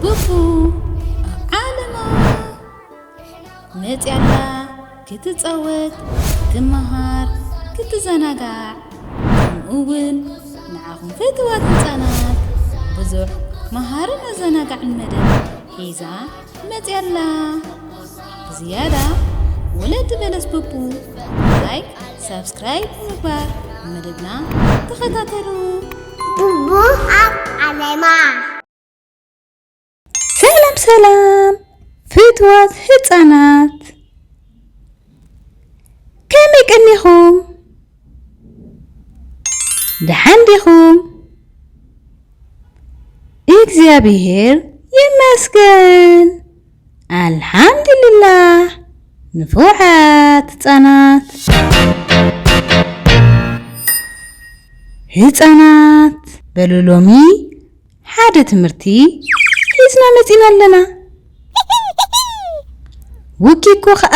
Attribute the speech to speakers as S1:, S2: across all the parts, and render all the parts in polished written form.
S1: بوبو عالما متيالا كتتصوت كمهار كتزناغع كمؤون نعاهم فتوات نصانات بزح مهارنا زناغع المدن حيزا متيالا زيادة ولد بلس بوبو لايك سبسكرايب مبار مددنا تخطاتلو
S2: بوبو عالما
S1: سلام فتوات هتصانات كم يكنيهم دحنديهم እግዚአብሔር ይመስገን አልহামዱሊላህ ንፉዓት ህፃናት በሉሎሚ ሓደ ትምህርቲ ሒዝና መፂና ኣለና ውኪኮ ከዓ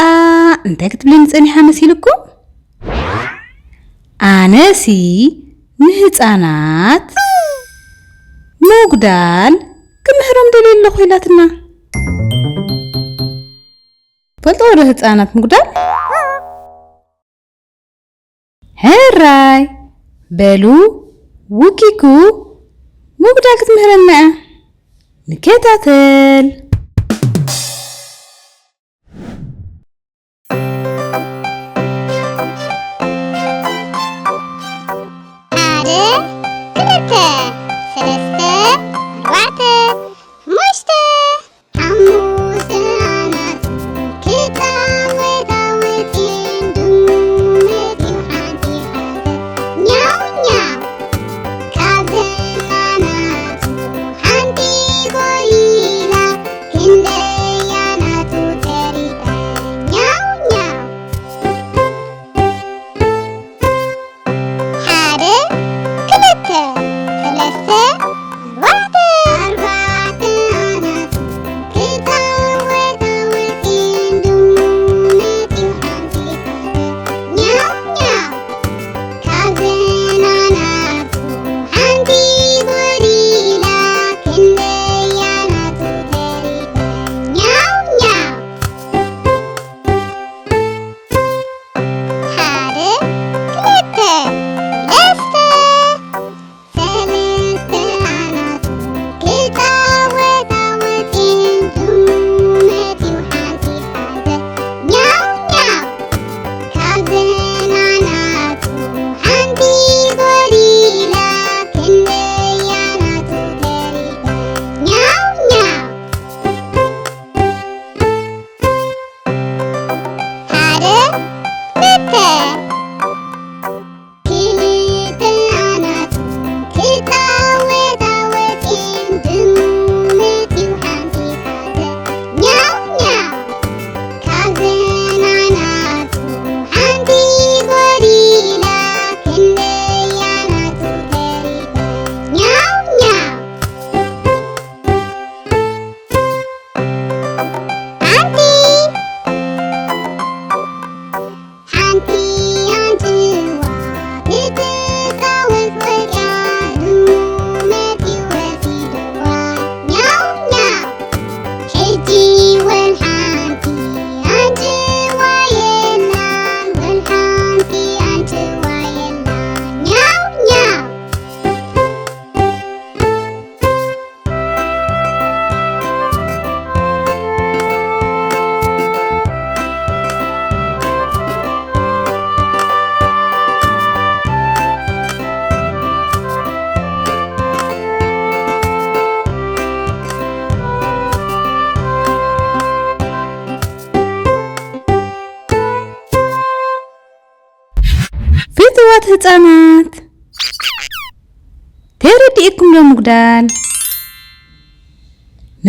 S1: እንታይ ክትብለኒ ፀኒሓ መሲልኩም ኣነሲ ንህፃናት ምጉዳል ክምህሮም ደልየለ ኮይላትና ፈልጦ ወደ ህፃናት ምጉዳል هراي بلو وكيكو مقدار كتمهرنا نكتاتل فتوات ህፃናት ተረዲእኩም ለምጉዳል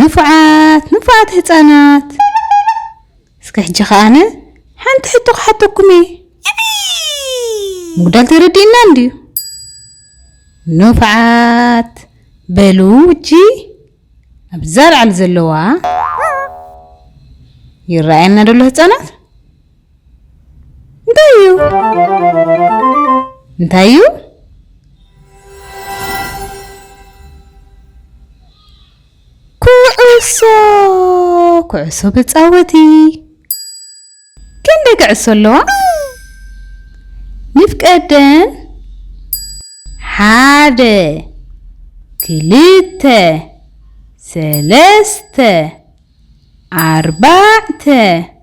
S1: نفعات ህፃናት እስከ ሕጂ ኸኣነ ሓንቲ ሕቶ ክሓተኩሜ مጉዳል ተረዲእና እንዲዩ نفعات በሉ እጂ ኣብዛልዓል ዘለዋ ይራኣየና ደሎ ህፃናት انتايو كعسو بتصاوتي كندي كعسو اللوا نفقدن حاده كليته سلسته أربعته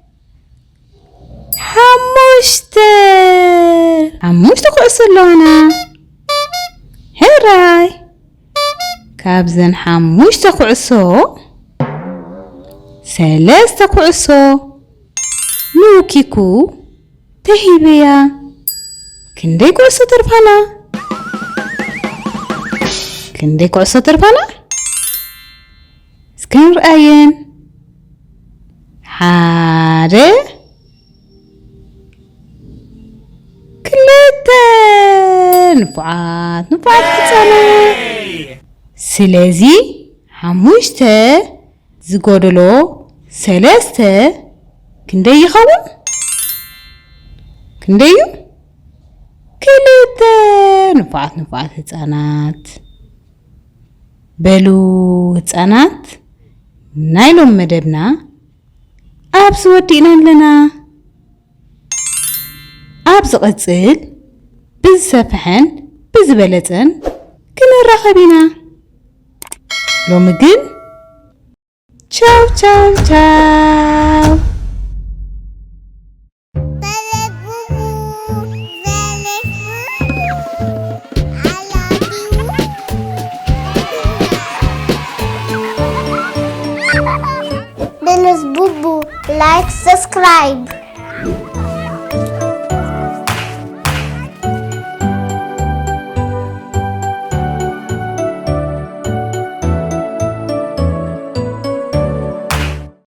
S1: حموشته كعسو اللونا هراي كابزن حموشته كعسو سلسته كعسو نوكيكو تهيبيا كندي كعسو ترفانا سكن رأيين حاده كلته نفعات حصانة سلازي حموشته زغودلو سلسته كندي يخون كنديو كلته نفعات حصانات بلو حصانات نايلوم مدبنا أبس ودينا لنا أبس قصيل بزسفحن بزبلتن كنا راخبينا لو مجن تشاو تشاو تشاو
S2: Beles Bubu, like, subscribe.